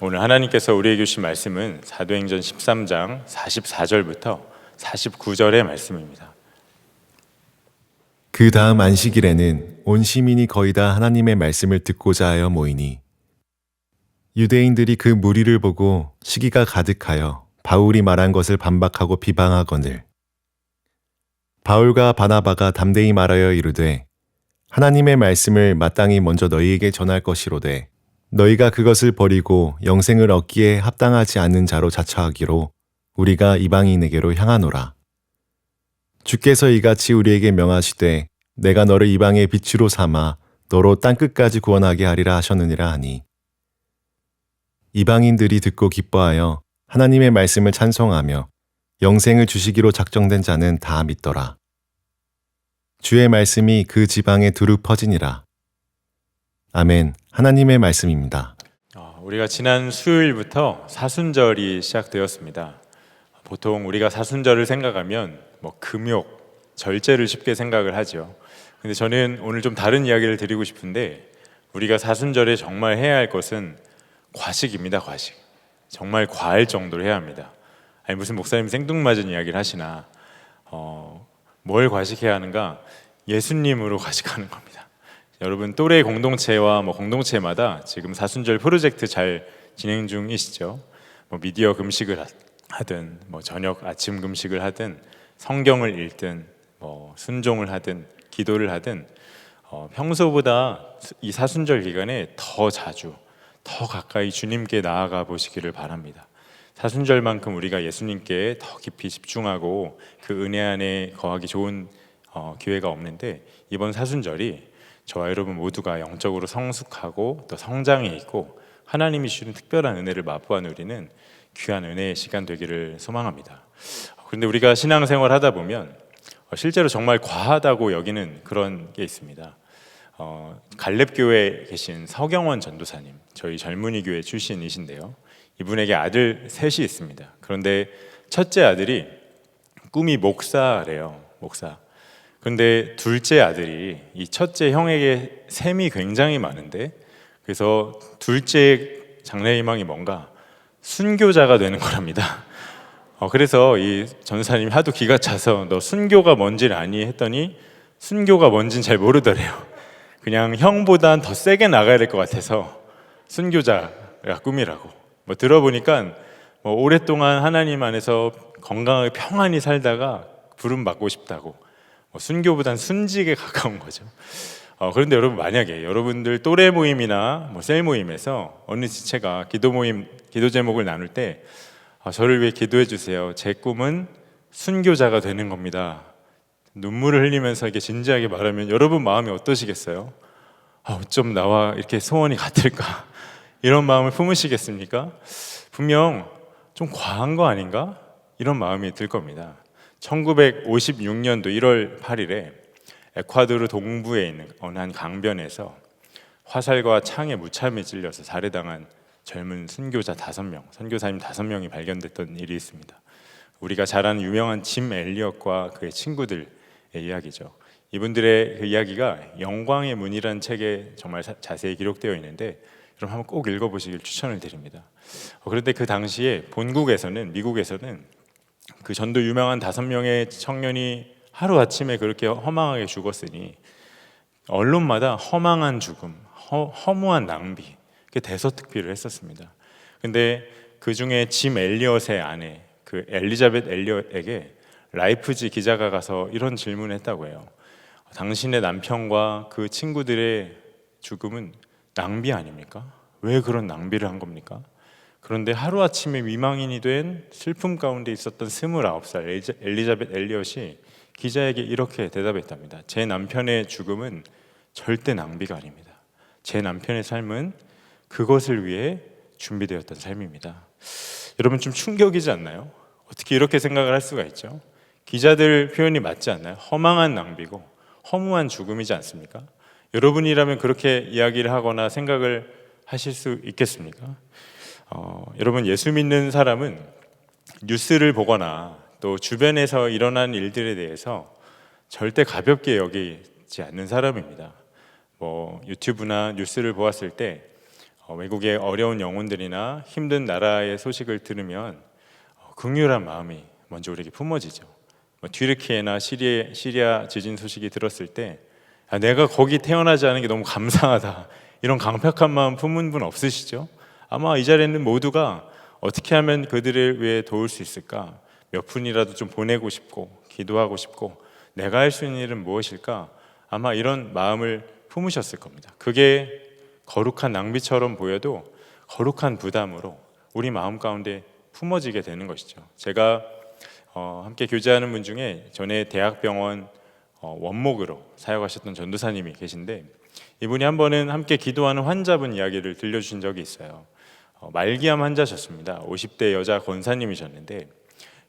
오늘 하나님께서 우리에게 주신 말씀은 사도행전 13장 44절부터 49절의 말씀입니다. 그 다음 안식일에는 온 시민이 거의 다 하나님의 말씀을 듣고자 하여 모이니 유대인들이 그 무리를 보고 시기가 가득하여 바울이 말한 것을 반박하고 비방하거늘 바울과 바나바가 담대히 말하여 이르되 하나님의 말씀을 마땅히 먼저 너희에게 전할 것이로되 너희가 그것을 버리고 영생을 얻기에 합당하지 않는 자로 자처하기로 우리가 이방인에게로 향하노라. 주께서 이같이 우리에게 명하시되 내가 너를 이방의 빛으로 삼아 너로 땅끝까지 구원하게 하리라 하셨느니라 하니 이방인들이 듣고 기뻐하여 하나님의 말씀을 찬송하며 영생을 주시기로 작정된 자는 다 믿더라. 주의 말씀이 그 지방에 두루 퍼지니라. 아멘. 하나님의 말씀입니다. 우리가 지난 수요일부터 사순절이 시작되었습니다. 보통 우리가 사순절을 생각하면 금욕, 절제를 쉽게 생각을 하죠. 근데 저는 오늘 좀 다른 이야기를 드리고 싶은데 우리가 사순절에 정말 해야 할 것은 과식입니다. 과식. 정말 과할 정도로 해야 합니다. 아니 무슨 목사님 생뚱맞은 이야기를 하시나 뭘 과식해야 하는가? 예수님으로 과식하는 겁니다. 여러분 또래 공동체와 공동체마다 지금 사순절 프로젝트 잘 진행 중이시죠? 미디어 금식을 하든 저녁 아침 금식을 하든 성경을 읽든 순종을 하든 기도를 하든 평소보다 이 사순절 기간에 더 자주 더 가까이 주님께 나아가 보시기를 바랍니다. 사순절만큼 우리가 예수님께 더 깊이 집중하고 그 은혜 안에 거하기 좋은 기회가 없는데 이번 사순절이 저와 여러분 모두가 영적으로 성숙하고 또 성장해 있고 하나님이 주시는 특별한 은혜를 맛보아 누리는 귀한 은혜의 시간 되기를 소망합니다. 그런데 우리가 신앙생활 하다 보면 실제로 정말 과하다고 여기는 그런 게 있습니다. 갈렙교회에 계신 서경원 전도사님, 저희 젊은이 교회 출신이신데요. 이분에게 아들 셋이 있습니다. 그런데 첫째 아들이 꿈이 목사래요. 목사. 그런데 둘째 아들이 이 첫째 형에게 셈이 굉장히 많은데 그래서 둘째 장래희망이 뭔가 순교자가 되는 거랍니다. 그래서 이 전사님이 하도 기가 차서 너 순교가 뭔지를 아니 했더니 순교가 뭔지는 잘 모르더래요. 그냥 형보단 더 세게 나가야 될 것 같아서 순교자가 꿈이라고. 들어보니까 오랫동안 하나님 안에서 건강하게 평안히 살다가 부름 받고 싶다고. 순교보단 순직에 가까운 거죠. 그런데 여러분 만약에 여러분들 또래 모임이나 셀 모임에서 어느 지체가 기도 모임 기도 제목을 나눌 때 저를 위해 기도해 주세요. 제 꿈은 순교자가 되는 겁니다. 눈물을 흘리면서 이렇게 진지하게 말하면 여러분 마음이 어떠시겠어요? 어쩜 나와 이렇게 소원이 같을까? 이런 마음을 품으시겠습니까? 분명 좀 과한 거 아닌가? 이런 마음이 들 겁니다. 1956년도 1월 8일에 에콰도르 동부에 있는 어느 한 강변에서 화살과 창에 무참히 찔려서 살해당한 젊은 순교자 5명, 선교사님 5명이 발견됐던 일이 있습니다. 우리가 잘 아는 유명한 짐 엘리엇과 그의 친구들의 이야기죠. 이분들의 그 이야기가 영광의 문이라는 책에 정말 자세히 기록되어 있는데 여러분 한번 꼭 읽어보시길 추천을 드립니다. 그런데 그 당시에 본국에서는 미국에서는 그 전도 유명한 5명의 청년이 하루아침에 그렇게 허망하게 죽었으니 언론마다 허망한 죽음, 허무한 낭비 대서특필을 했었습니다. 근데 그 중에 짐 엘리엇의 아내 그 엘리자벳 엘리엇에게 라이프지 기자가 가서 이런 질문을 했다고 해요. 당신의 남편과 그 친구들의 죽음은 낭비 아닙니까? 왜 그런 낭비를 한 겁니까? 그런데 하루아침에 위망인이 된 슬픔 가운데 있었던 29살 엘리자벳 엘리엇이 기자에게 이렇게 대답했답니다. 제 남편의 죽음은 절대 낭비가 아닙니다. 제 남편의 삶은 그것을 위해 준비되었던 삶입니다. 여러분 좀 충격이지 않나요? 어떻게 이렇게 생각을 할 수가 있죠? 기자들 표현이 맞지 않나요? 허망한 낭비고 허무한 죽음이지 않습니까? 여러분이라면 그렇게 이야기를 하거나 생각을 하실 수 있겠습니까? 여러분 예수 믿는 사람은 뉴스를 보거나 또 주변에서 일어난 일들에 대해서 절대 가볍게 여기지 않는 사람입니다. 유튜브나 뉴스를 보았을 때 외국의 어려운 영혼들이나 힘든 나라의 소식을 들으면 긍휼한 마음이 먼저 우리에게 품어지죠. 튀르키예나 시리아 지진 소식이 들었을 때 내가 거기 태어나지 않은 게 너무 감사하다, 이런 강팍한 마음 품은 분 없으시죠? 아마 이 자리에 있는 모두가 어떻게 하면 그들을 위해 도울 수 있을까, 몇 분이라도 좀 보내고 싶고 기도하고 싶고 내가 할 수 있는 일은 무엇일까, 아마 이런 마음을 품으셨을 겁니다. 그게 거룩한 낭비처럼 보여도 거룩한 부담으로 우리 마음 가운데 품어지게 되는 것이죠. 제가 함께 교제하는 분 중에 전에 대학병원 원목으로 사역하셨던 전도사님이 계신데, 이분이 한 번은 함께 기도하는 환자분 이야기를 들려주신 적이 있어요. 말기암 환자셨습니다. 50대 여자 권사님이셨는데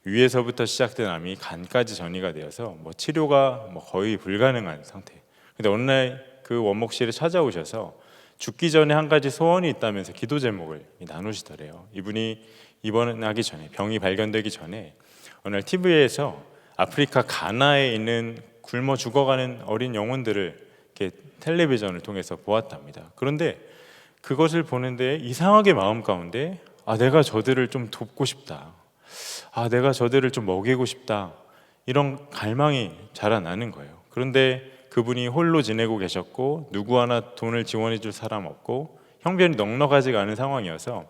위에서부터 시작된 암이 간까지 전이가 되어서 치료가 거의 불가능한 상태. 근데 어느 날 그 원목실에 찾아오셔서 죽기 전에 한 가지 소원이 있다면서 기도 제목을 나누시더래요. 이분이 입원하기 전에, 병이 발견되기 전에 어느 날 TV에서 아프리카 가나에 있는 굶어 죽어가는 어린 영혼들을 이렇게 텔레비전을 통해서 보았답니다. 그런데 그것을 보는데 이상하게 마음 가운데 내가 저들을 좀 돕고 싶다, 내가 저들을 좀 먹이고 싶다, 이런 갈망이 자라나는 거예요. 그런데 그분이 홀로 지내고 계셨고 누구 하나 돈을 지원해 줄 사람 없고 형편이 넉넉하지가 않은 상황이어서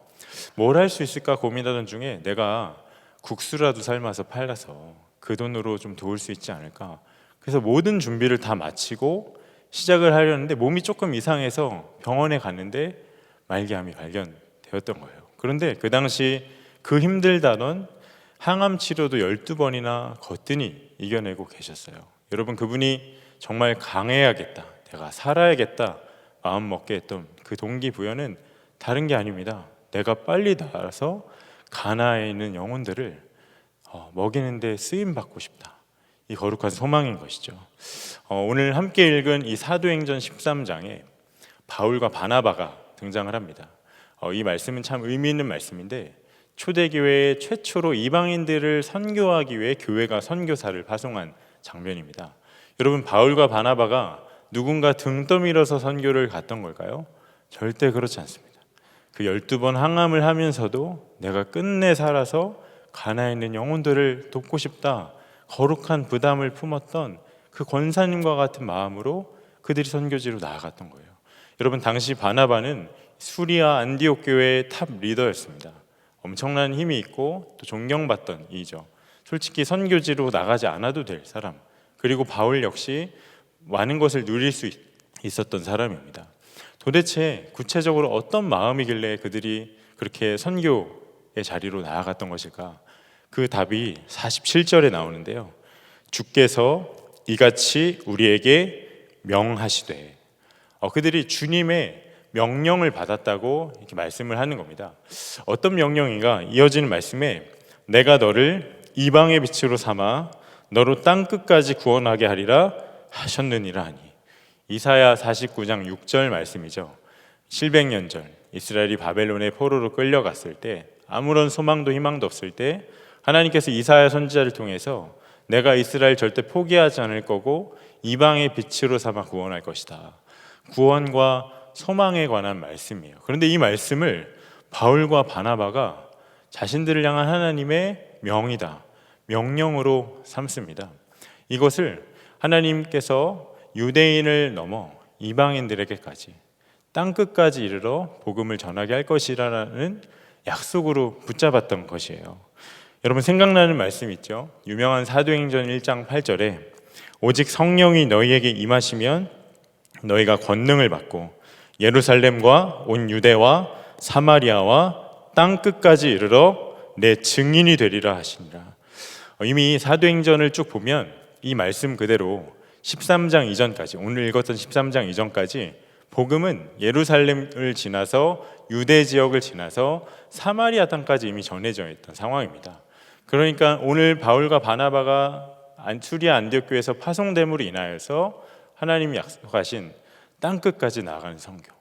뭘 할 수 있을까 고민하던 중에 내가 국수라도 삶아서 팔아서 그 돈으로 좀 도울 수 있지 않을까. 그래서 모든 준비를 다 마치고 시작을 하려는데 몸이 조금 이상해서 병원에 갔는데 말기암이 발견되었던 거예요. 그런데 그 당시 그 힘들다던 항암 치료도 12번이나 거뜬히 이겨내고 계셨어요. 여러분, 그분이 정말 강해야겠다, 내가 살아야겠다 마음 먹게 했던 그 동기부여는 다른 게 아닙니다. 내가 빨리 나아서 가나에 있는 영혼들을 먹이는 데 쓰임 받고 싶다, 이 거룩한 소망인 것이죠. 오늘 함께 읽은 이 사도행전 13장에 바울과 바나바가 등장을 합니다. 이 말씀은 참 의미 있는 말씀인데 초대교회의 최초로 이방인들을 선교하기 위해 교회가 선교사를 파송한 장면입니다. 여러분, 바울과 바나바가 누군가 등 떠밀어서 선교를 갔던 걸까요? 절대 그렇지 않습니다. 그 12번 항암을 하면서도 내가 끝내 살아서 가나에 있는 영혼들을 돕고 싶다, 거룩한 부담을 품었던 그 권사님과 같은 마음으로 그들이 선교지로 나아갔던 거예요. 여러분, 당시 바나바는 수리아 안디옥 교회의 탑 리더였습니다. 엄청난 힘이 있고 또 존경받던 이죠. 솔직히 선교지로 나가지 않아도 될 사람, 그리고 바울 역시 많은 것을 누릴 수 있었던 사람입니다. 도대체 구체적으로 어떤 마음이길래 그들이 그렇게 선교의 자리로 나아갔던 것일까? 그 답이 47절에 나오는데요. 주께서 이같이 우리에게 명하시되, 그들이 주님의 명령을 받았다고 이렇게 말씀을 하는 겁니다. 어떤 명령인가? 이어지는 말씀에 내가 너를 이방의 빛으로 삼아 너로 땅 끝까지 구원하게 하리라 하셨느니라 하니. 이사야 49장 6절 말씀이죠. 700년 전 이스라엘이 바벨론의 포로로 끌려갔을 때 아무런 소망도 희망도 없을 때 하나님께서 이사야 선지자를 통해서 내가 이스라엘 절대 포기하지 않을 거고 이방의 빛으로 삼아 구원할 것이다, 구원과 소망에 관한 말씀이에요. 그런데 이 말씀을 바울과 바나바가 자신들을 향한 하나님의 명이다, 명령으로 삼습니다. 이것을 하나님께서 유대인을 넘어 이방인들에게까지 땅끝까지 이르러 복음을 전하게 할 것이라는 약속으로 붙잡았던 것이에요. 여러분, 생각나는 말씀 있죠? 유명한 사도행전 1장 8절에 오직 성령이 너희에게 임하시면 너희가 권능을 받고 예루살렘과 온 유대와 사마리아와 땅끝까지 이르러 내 증인이 되리라 하시니라. 이미 사도행전을 쭉 보면 이 말씀 그대로 13장 이전까지, 오늘 읽었던 13장 이전까지 복음은 예루살렘을 지나서 유대 지역을 지나서 사마리아 땅까지 이미 전해져 있던 상황입니다. 그러니까 오늘 바울과 바나바가 수리아 안디옥 교회에서 파송됨으로 인하여서 하나님이 약속하신 땅끝까지 나아가는 선교,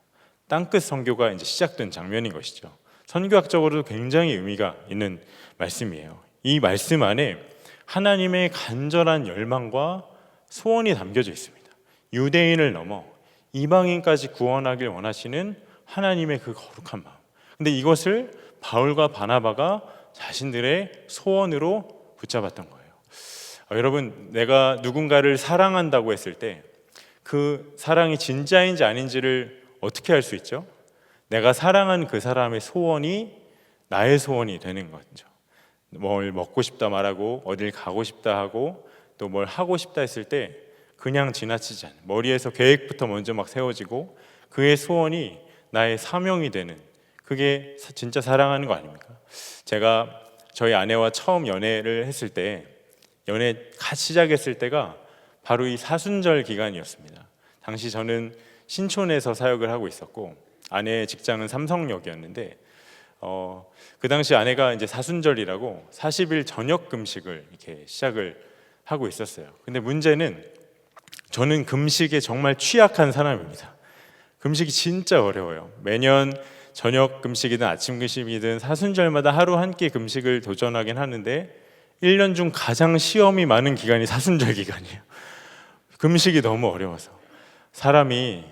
땅끝 선교가 이제 시작된 장면인 것이죠. 선교학적으로도 굉장히 의미가 있는 말씀이에요. 이 말씀 안에 하나님의 간절한 열망과 소원이 담겨져 있습니다. 유대인을 넘어 이방인까지 구원하길 원하시는 하나님의 그 거룩한 마음. 근데 이것을 바울과 바나바가 자신들의 소원으로 붙잡았던 거예요. 여러분, 내가 누군가를 사랑한다고 했을 때 그 사랑이 진짜인지 아닌지를 어떻게 알 수 있죠? 내가 사랑한 그 사람의 소원이 나의 소원이 되는 거죠. 뭘 먹고 싶다 말하고 어딜 가고 싶다 하고 또 뭘 하고 싶다 했을 때 그냥 지나치지 않아요. 머리에서 계획부터 먼저 막 세워지고 그의 소원이 나의 사명이 되는, 그게 진짜 사랑하는 거 아닙니까? 제가 저희 아내와 처음 연애를 했을 때, 연애 시작했을 때가 바로 이 사순절 기간이었습니다. 당시 저는 신촌에서 사역을 하고 있었고 아내의 직장은 삼성역이었는데 그 당시 아내가 이제 사순절이라고 40일 저녁 금식을 이렇게 시작을 하고 있었어요. 근데 문제는 저는 금식에 정말 취약한 사람입니다. 금식이 진짜 어려워요. 매년 저녁 금식이든 아침 금식이든 사순절마다 하루 한 끼 금식을 도전하긴 하는데 1년 중 가장 시험이 많은 기간이 사순절 기간이에요. 금식이 너무 어려워서 사람이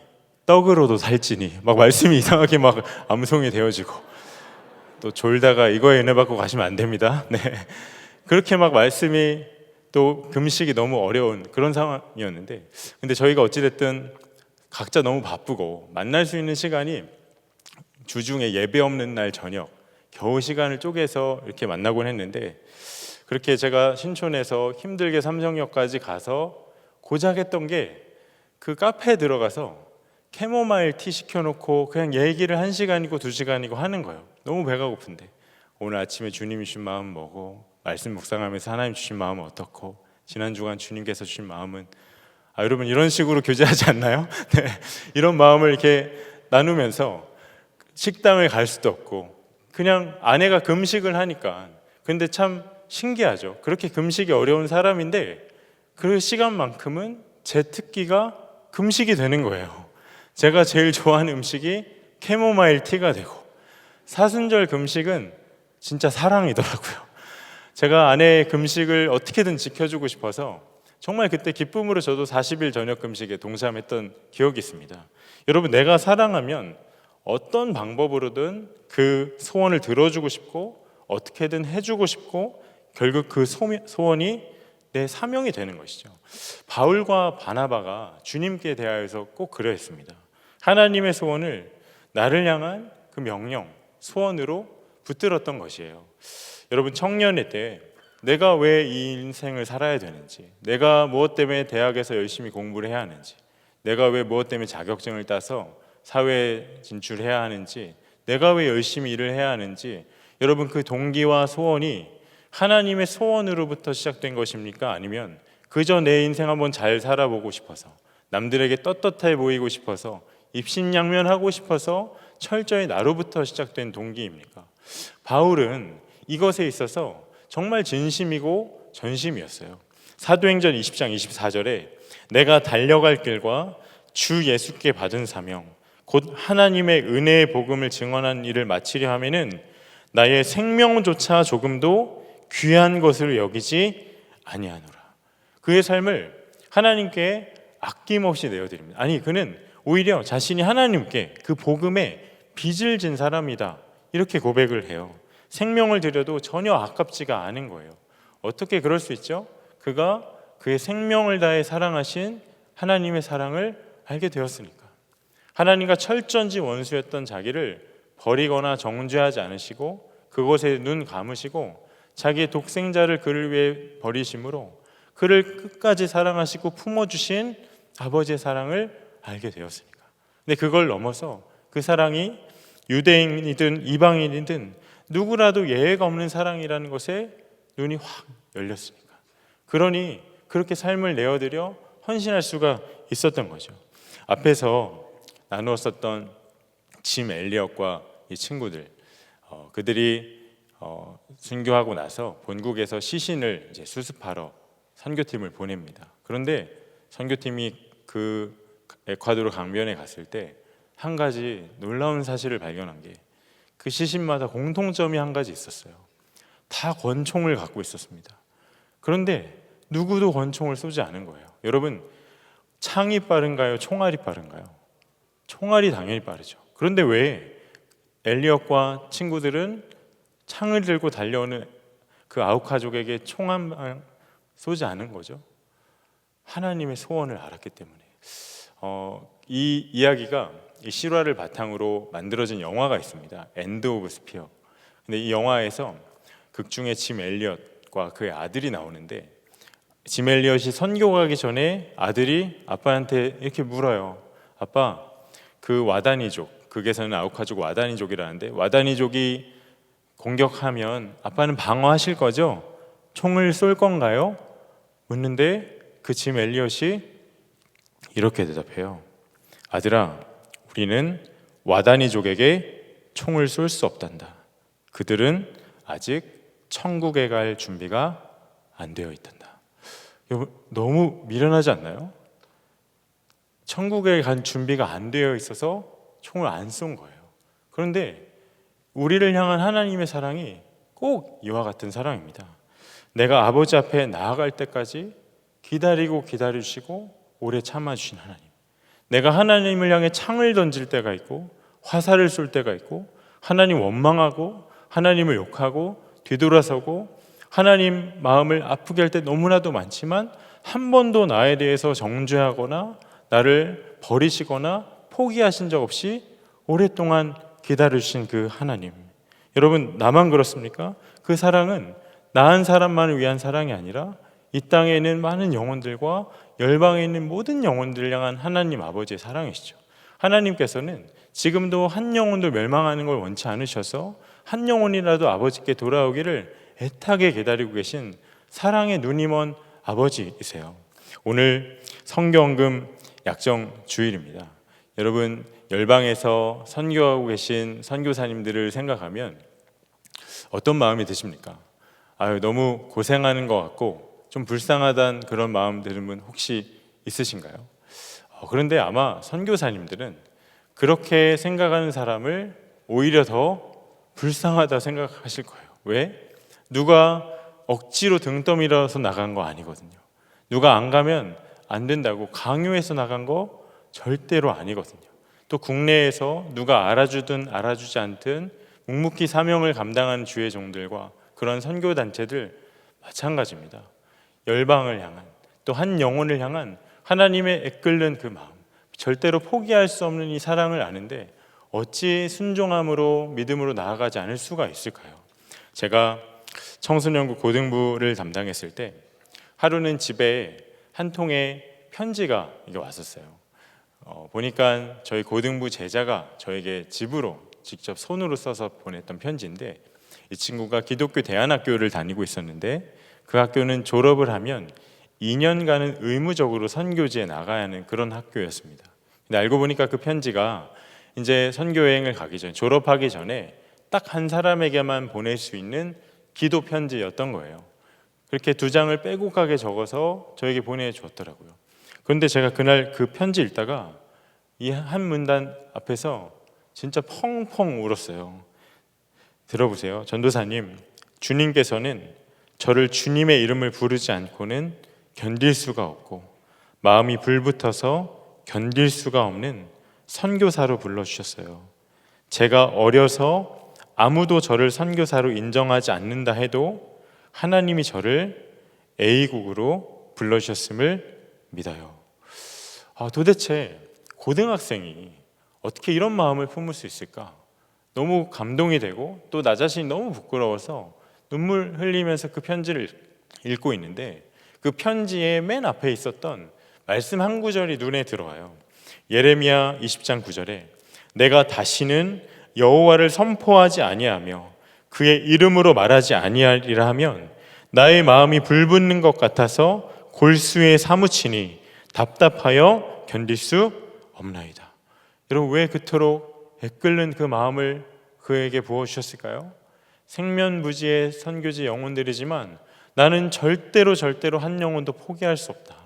떡으로도 살찌니 막 말씀이 이상하게 막 암송이 되어지고 또 졸다가 이거에 은혜 받고 가시면 안 됩니다. 네, 그렇게 막 말씀이 또 금식이 너무 어려운 그런 상황이었는데, 근데 저희가 어찌됐든 각자 너무 바쁘고 만날 수 있는 시간이 주중에 예배 없는 날 저녁 겨우 시간을 쪼개서 이렇게 만나곤 했는데, 그렇게 제가 신촌에서 힘들게 삼성역까지 가서 고작 했던 게 그 카페에 들어가서 캐모마일 티 시켜놓고 그냥 얘기를 1시간이고 2시간이고 하는 거예요. 너무 배가 고픈데 오늘 아침에 주님이 주신 마음 뭐고, 말씀 묵상하면서 하나님 주신 마음은 어떻고, 지난 주간 주님께서 주신 마음은, 여러분 이런 식으로 교제하지 않나요? 네, 이런 마음을 이렇게 나누면서 식당을 갈 수도 없고 그냥 아내가 금식을 하니까, 근데 참 신기하죠. 그렇게 금식이 어려운 사람인데 그 시간만큼은 제 특기가 금식이 되는 거예요. 제가 제일 좋아하는 음식이 캐모마일 티가 되고, 사순절 금식은 진짜 사랑이더라고요. 제가 아내의 금식을 어떻게든 지켜주고 싶어서 정말 그때 기쁨으로 저도 40일 저녁 금식에 동참했던 기억이 있습니다. 여러분, 내가 사랑하면 어떤 방법으로든 그 소원을 들어주고 싶고 어떻게든 해주고 싶고 결국 그 소원이 내 사명이 되는 것이죠. 바울과 바나바가 주님께 대하여서 꼭 그러했습니다. 하나님의 소원을 나를 향한 그 명령, 소원으로 붙들었던 것이에요. 여러분, 청년의 때 내가 왜 이 인생을 살아야 되는지, 내가 무엇 때문에 대학에서 열심히 공부를 해야 하는지, 내가 왜 무엇 때문에 자격증을 따서 사회에 진출해야 하는지, 내가 왜 열심히 일을 해야 하는지, 여러분 그 동기와 소원이 하나님의 소원으로부터 시작된 것입니까? 아니면 그저 내 인생 한번 잘 살아보고 싶어서, 남들에게 떳떳해 보이고 싶어서, 입신양면하고 싶어서 철저히 나로부터 시작된 동기입니까? 바울은 이것에 있어서 정말 진심이고 전심이었어요. 사도행전 20장 24절에 내가 달려갈 길과 주 예수께 받은 사명 곧 하나님의 은혜의 복음을 증언한 일을 마치려 하면은 나의 생명조차 조금도 귀한 것으로 여기지 아니하노라. 그의 삶을 하나님께 아낌없이 내어드립니다. 아니, 그는 오히려 자신이 하나님께 그 복음에 빚을 진 사람이다 이렇게 고백을 해요. 생명을 들여도 전혀 아깝지가 않은 거예요. 어떻게 그럴 수 있죠? 그가 그의 생명을 다해 사랑하신 하나님의 사랑을 알게 되었으니까. 하나님과 철전지 원수였던 자기를 버리거나 정죄하지 않으시고 그것에 눈 감으시고 자기의 독생자를 그를 위해 버리심으로 그를 끝까지 사랑하시고 품어주신 아버지의 사랑을 알게 되었으니까. 근데 그걸 넘어서 그 사랑이 유대인이든 이방인이든 누구라도 예외가 없는 사랑이라는 것에 눈이 확 열렸으니까. 그러니 그렇게 삶을 내어드려 헌신할 수가 있었던 거죠. 앞에서 나누었었던 짐 엘리엇과 이 친구들, 그들이 순교하고 나서 본국에서 시신을 이제 수습하러 선교팀을 보냅니다. 그런데 선교팀이 그 에콰도르 강변에 갔을 때 한 가지 놀라운 사실을 발견한 게, 그 시신마다 공통점이 한 가지 있었어요. 다 권총을 갖고 있었습니다. 그런데 누구도 권총을 쏘지 않은 거예요. 여러분, 창이 빠른가요? 총알이 빠른가요? 총알이 당연히 빠르죠. 그런데 왜 엘리엇과 친구들은 창을 들고 달려오는 그 아홉 가족에게 총 한 방 쏘지 않은 거죠? 하나님의 소원을 알았기 때문에. 이 이야기가 이 실화를 바탕으로 만들어진 영화가 있습니다. 엔드 오브 스피어. 근데 이 영화에서 극 중에 짐 엘리엇과 그의 아들이 나오는데, 짐 엘리엇이 선교 가기 전에 아들이 아빠한테 이렇게 물어요. 아빠, 그 와다니족, 극에서는 아우카족 와다니족이라는데, 와다니족이 공격하면 아빠는 방어하실 거죠? 총을 쏠 건가요? 묻는데 그 짐 엘리엇이 이렇게 대답해요. 아들아, 우리는 와다니족에게 총을 쏠 수 없단다. 그들은 아직 천국에 갈 준비가 안 되어 있단다. 여러분, 너무 미련하지 않나요? 천국에 간 준비가 안 되어 있어서 총을 안 쏜 거예요. 그런데 우리를 향한 하나님의 사랑이 꼭 이와 같은 사랑입니다. 내가 아버지 앞에 나아갈 때까지 기다리고 기다리시고 오래 참아주신 하나님. 내가 하나님을 향해 창을 던질 때가 있고 화살을 쏠 때가 있고 하나님 원망하고 하나님을 욕하고 뒤돌아서고 하나님 마음을 아프게 할 때 너무나도 많지만 한 번도 나에 대해서 정죄하거나 나를 버리시거나 포기하신 적 없이 오랫동안 기다리신 그 하나님. 여러분, 나만 그렇습니까? 그 사랑은 나 한 사람만을 위한 사랑이 아니라 이 땅에 있는 많은 영혼들과 열방에 있는 모든 영혼들을 향한 하나님 아버지의 사랑이시죠. 하나님께서는 지금도 한 영혼도 멸망하는 걸 원치 않으셔서 한 영혼이라도 아버지께 돌아오기를 애타게 기다리고 계신 사랑의 눈이 먼 아버지이세요. 오늘 성경금 약정 주일입니다. 여러분, 열방에서 선교하고 계신 선교사님들을 생각하면 어떤 마음이 드십니까? 너무 고생하는 것 같고 좀 불쌍하다는 그런 마음 드는 분 혹시 있으신가요? 그런데 아마 선교사님들은 그렇게 생각하는 사람을 오히려 더 불쌍하다 생각하실 거예요. 왜? 누가 억지로 등 떠밀어서 나간 거 아니거든요. 누가 안 가면 안 된다고 강요해서 나간 거 절대로 아니거든요. 또 국내에서 누가 알아주든 알아주지 않든 묵묵히 사명을 감당하는 주의 종들과 그런 선교단체들 마찬가지입니다. 열방을 향한, 또 한 영혼을 향한 하나님의 애끓는 그 마음, 절대로 포기할 수 없는 이 사랑을 아는데 어찌 순종함으로 믿음으로 나아가지 않을 수가 있을까요? 제가 청소년부 고등부를 담당했을 때 하루는 집에 한 통의 편지가 왔었어요. 보니까 저희 고등부 제자가 저에게 집으로 직접 손으로 써서 보냈던 편지인데, 이 친구가 기독교 대안학교를 다니고 있었는데 그 학교는 졸업을 하면 2년간은 의무적으로 선교지에 나가야 하는 그런 학교였습니다. 근데 알고 보니까 그 편지가 이제 선교 여행을 가기 전, 졸업하기 전에 딱 한 사람에게만 보낼 수 있는 기도 편지였던 거예요. 그렇게 2장을 빼곡하게 적어서 저에게 보내주었더라고요. 그런데 제가 그날 그 편지 읽다가 이 한 문단 앞에서 진짜 펑펑 울었어요. 들어보세요. 전도사님, 주님께서는 저를 주님의 이름을 부르지 않고는 견딜 수가 없고 마음이 불붙어서 견딜 수가 없는 선교사로 불러주셨어요. 제가 어려서 아무도 저를 선교사로 인정하지 않는다 해도 하나님이 저를 A국으로 불러주셨음을 믿어요. 도대체 고등학생이 어떻게 이런 마음을 품을 수 있을까? 너무 감동이 되고 또 나 자신이 너무 부끄러워서 눈물 흘리면서 그 편지를 읽고 있는데, 그 편지의 맨 앞에 있었던 말씀 한 구절이 눈에 들어와요. 예레미야 20장 9절에 내가 다시는 여호와를 선포하지 아니하며 그의 이름으로 말하지 아니하리라 하면 나의 마음이 불붙는 것 같아서 골수에 사무치니 답답하여 견딜 수 없나이다. 여러분, 왜 그토록 애끓는 그 마음을 그에게 부어주셨을까요? 생면부지의 선교지 영혼들이지만 나는 절대로 한 영혼도 포기할 수 없다.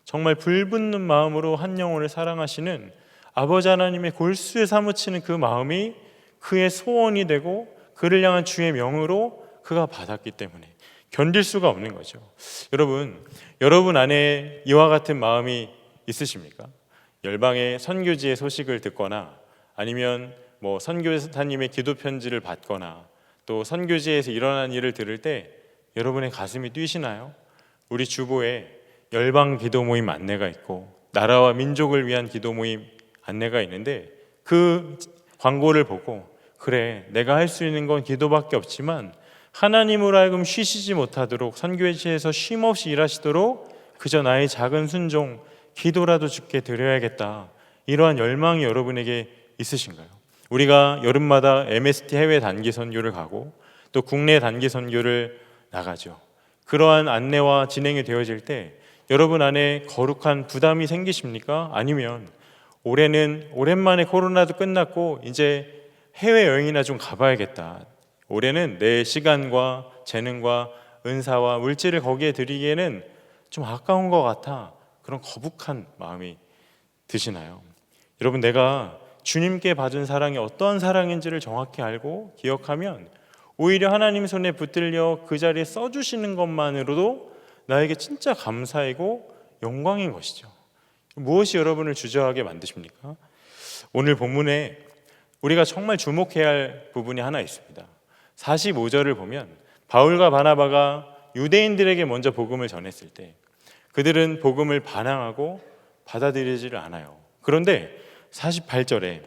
정말 불붙는 마음으로 한 영혼을 사랑하시는 아버지 하나님의 골수에 사무치는 그 마음이 그의 소원이 되고 그를 향한 주의 명으로 그가 받았기 때문에 견딜 수가 없는 거죠. 여러분 안에 이와 같은 마음이 있으십니까? 열방의 선교지의 소식을 듣거나 아니면 뭐 선교사님의 기도 편지를 받거나 또 선교지에서 일어난 일을 들을 때 여러분의 가슴이 뛰시나요? 우리 주보에 열방 기도 모임 안내가 있고 나라와 민족을 위한 기도 모임 안내가 있는데 그 광고를 보고 그래, 내가 할 수 있는 건 기도밖에 없지만 하나님으로 하여금 쉬시지 못하도록 선교지에서 쉼없이 일하시도록 그저 나의 작은 순종 기도라도 주께 드려야겠다, 이러한 열망이 여러분에게 있으신가요? 우리가 여름마다 MST 해외 단기 선교를 가고 또 국내 단기 선교를 나가죠. 그러한 안내와 진행이 되어질 때 여러분 안에 거룩한 부담이 생기십니까? 아니면 올해는 오랜만에 코로나도 끝났고 이제 해외여행이나 좀 가봐야겠다, 올해는 내 시간과 재능과 은사와 물질을 거기에 드리기에는 좀 아까운 것 같아, 그런 거북한 마음이 드시나요? 여러분, 내가 주님께 받은 사랑이 어떠한 사랑인지를 정확히 알고 기억하면 오히려 하나님 손에 붙들려 그 자리에 써주시는 것만으로도 나에게 진짜 감사이고 영광인 것이죠. 무엇이 여러분을 주저하게 만드십니까? 오늘 본문에 우리가 정말 주목해야 할 부분이 하나 있습니다. 45절을 보면 바울과 바나바가 유대인들에게 먼저 복음을 전했을 때 그들은 복음을 반항하고 받아들이지를 않아요. 그런데 48절에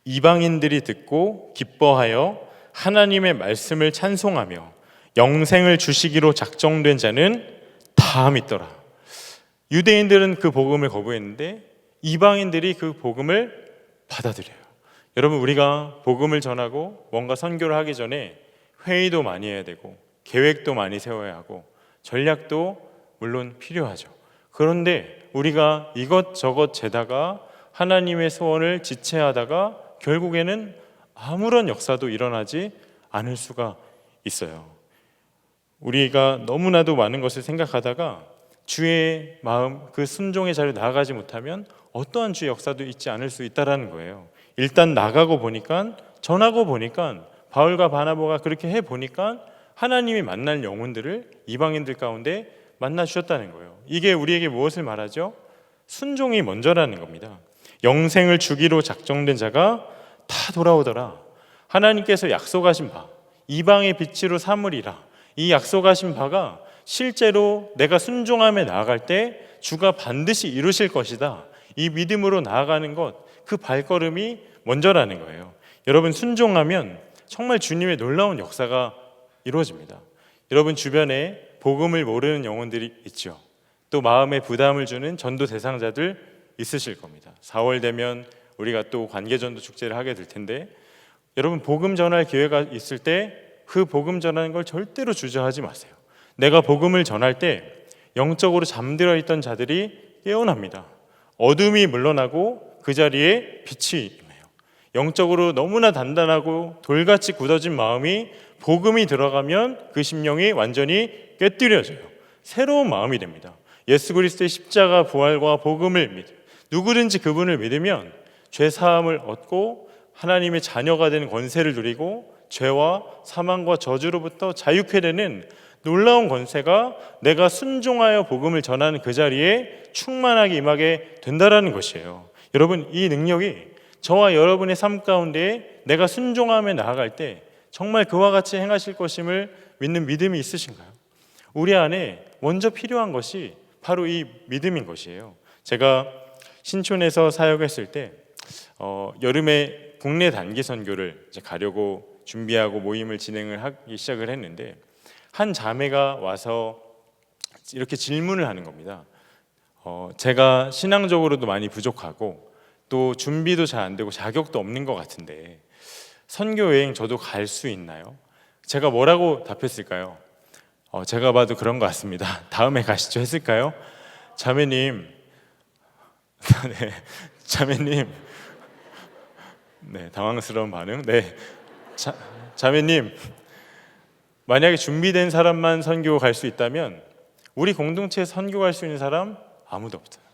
이방인들이 듣고 기뻐하여 하나님의 말씀을 찬송하며 영생을 주시기로 작정된 자는 다 믿더라. 유대인들은 그 복음을 거부했는데 이방인들이 그 복음을 받아들여요. 여러분, 우리가 복음을 전하고 뭔가 선교를 하기 전에 회의도 많이 해야 되고 계획도 많이 세워야 하고 전략도 물론 필요하죠. 그런데 우리가 이것저것 재다가 하나님의 소원을 지체하다가 결국에는 아무런 역사도 일어나지 않을 수가 있어요. 우리가 너무나도 많은 것을 생각하다가 주의 마음, 그 순종의 자리에 나아가지 못하면 어떠한 주의 역사도 있지 않을 수 있다는 거예요. 일단 나가고 보니까, 전하고 보니까, 바울과 바나바가 그렇게 해보니까 하나님이 만날 영혼들을 이방인들 가운데 만나 주셨다는 거예요. 이게 우리에게 무엇을 말하죠? 순종이 먼저라는 겁니다. 영생을 주기로 작정된 자가 다 돌아오더라. 하나님께서 약속하신 바, 이방의 빛으로 삼으리라. 이 약속하신 바가 실제로 내가 순종함에 나아갈 때 주가 반드시 이루실 것이다, 이 믿음으로 나아가는 것, 그 발걸음이 먼저라는 거예요. 여러분, 순종하면 정말 주님의 놀라운 역사가 이루어집니다. 여러분 주변에 복음을 모르는 영혼들이 있죠. 또 마음에 부담을 주는 전도 대상자들 있으실 겁니다. 4월 되면 우리가 또 관계전도 축제를 하게 될 텐데, 여러분 복음 전할 기회가 있을 때 그 복음 전하는 걸 절대로 주저하지 마세요. 내가 복음을 전할 때 영적으로 잠들어 있던 자들이 깨어납니다. 어둠이 물러나고 그 자리에 빛이 임해요. 영적으로 너무나 단단하고 돌같이 굳어진 마음이 복음이 들어가면 그 심령이 완전히 꿰뚫여져요. 새로운 마음이 됩니다. 예수 그리스도의 십자가 부활과 복음을 누구든지 그분을 믿으면 죄 사함을 얻고 하나님의 자녀가 되는 권세를 누리고 죄와 사망과 저주로부터 자유케 되는 놀라운 권세가 내가 순종하여 복음을 전하는 그 자리에 충만하게 임하게 된다라는 것이에요. 여러분, 이 능력이 저와 여러분의 삶 가운데 내가 순종하며 나아갈 때 정말 그와 같이 행하실 것임을 믿는 믿음이 있으신가요? 우리 안에 먼저 필요한 것이 바로 이 믿음인 것이에요. 제가 신촌에서 사역했을 때 여름에 국내 단기 선교를 이제 가려고 준비하고 모임을 진행을 하기 시작을 했는데, 한 자매가 와서 이렇게 질문을 하는 겁니다. 제가 신앙적으로도 많이 부족하고 또 준비도 잘 안 되고 자격도 없는 것 같은데 선교 여행 저도 갈 수 있나요? 제가 뭐라고 답했을까요? 제가 봐도 그런 것 같습니다. 다음에 가시죠 했을까요? 자매님, 네, 자매님, 네, 당황스러운 반응. 네, 자매님, 만약에 준비된 사람만 선교 갈 수 있다면 우리 공동체에 선교 갈 수 있는 사람 아무도 없어요.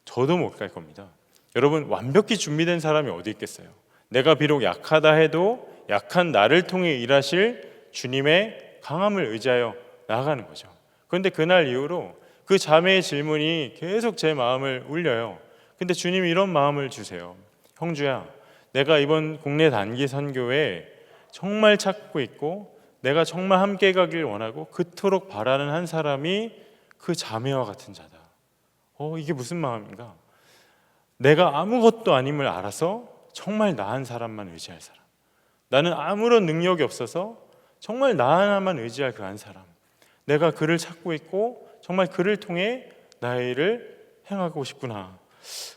저도 못 갈 겁니다. 여러분, 완벽히 준비된 사람이 어디 있겠어요? 내가 비록 약하다 해도 약한 나를 통해 일하실 주님의 강함을 의지하여 나아가는 거죠. 그런데 그날 이후로 그 자매의 질문이 계속 제 마음을 울려요. 근데 주님이 이런 마음을 주세요. 형주야, 내가 이번 국내 단기 선교에 정말 찾고 있고 내가 정말 함께 가길 원하고 그토록 바라는 한 사람이 그 자매와 같은 자다. 이게 무슨 마음인가? 내가 아무것도 아님을 알아서 정말 나 한 사람만 의지할 사람, 나는 아무런 능력이 없어서 정말 나 하나만 의지할 그 한 사람, 내가 그를 찾고 있고 정말 그를 통해 나의 일을 행하고 싶구나.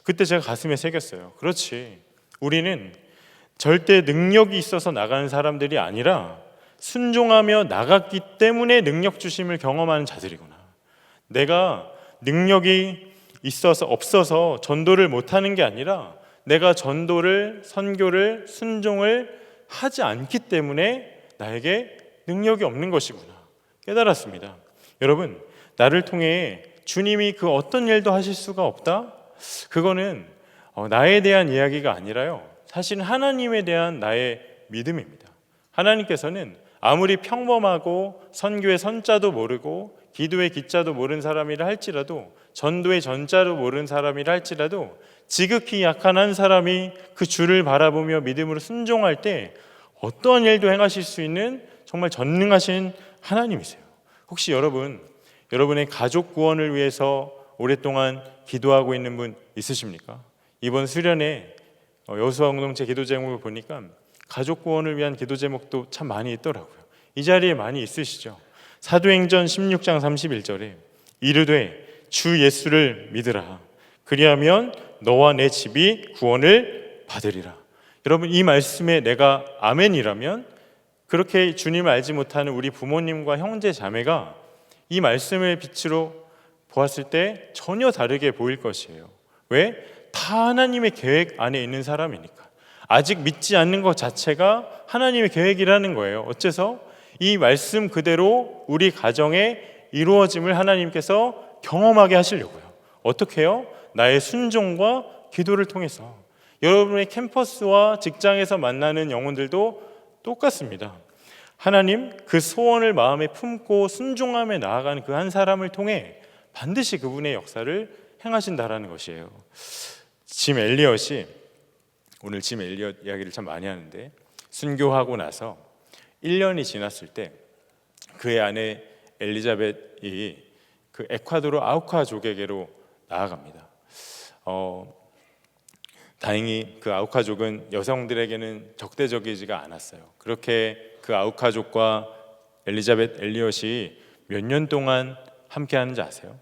그때 제가 가슴에 새겼어요. 그렇지, 우리는 절대 능력이 있어서 나가는 사람들이 아니라 순종하며 나갔기 때문에 능력 주심을 경험하는 자들이구나. 내가 능력이 있어서 없어서 전도를 못하는 게 아니라 내가 전도를, 선교를, 순종을 하지 않기 때문에 나에게 능력이 없는 것이구나 깨달았습니다. 여러분, 나를 통해 주님이 그 어떤 일도 하실 수가 없다? 그거는 나에 대한 이야기가 아니라요, 사실 하나님에 대한 나의 믿음입니다. 하나님께서는 아무리 평범하고 선교의 선자도 모르고 기도의 기자도 모르는 사람이라 할지라도, 전도의 전자도 모르는 사람이라 할지라도 지극히 약한 한 사람이 그 주를 바라보며 믿음으로 순종할 때 어떠한 일도 행하실 수 있는 정말 전능하신 하나님이세요. 혹시 여러분의 가족 구원을 위해서 오랫동안 기도하고 있는 분 있으십니까? 이번 수련회 여수와 공동체 기도 제목을 보니까 가족 구원을 위한 기도 제목도 참 많이 있더라고요. 이 자리에 많이 있으시죠? 사도행전 16장 31절에 이르되 주 예수를 믿으라, 그리하면 너와 내 집이 구원을 받으리라. 여러분, 이 말씀에 내가 아멘이라면 그렇게 주님을 알지 못하는 우리 부모님과 형제 자매가 이 말씀을 빛으로 보았을 때 전혀 다르게 보일 것이에요. 왜? 다 하나님의 계획 안에 있는 사람이니까. 아직 믿지 않는 것 자체가 하나님의 계획이라는 거예요. 어째서? 이 말씀 그대로 우리 가정에 이루어짐을 하나님께서 경험하게 하시려고요. 어떻게 해요? 나의 순종과 기도를 통해서. 여러분의 캠퍼스와 직장에서 만나는 영혼들도 똑같습니다. 하나님 그 소원을 마음에 품고 순종함에 나아가는 그 한 사람을 통해 반드시 그분의 역사를 행하신다라는 것이에요. 짐 엘리엇이, 오늘 짐 엘리엇 이야기를 참 많이 하는데, 순교하고 나서 1년이 지났을 때 그의 아내 엘리자벳이 그 에콰도르 아우카족에게로 나아갑니다. 다행히 그 아우카족은 여성들에게는 적대적이지가 않았어요. 그렇게 그 아우카족과 엘리자벳 엘리엇이 몇 년 동안 함께 하는지 아세요?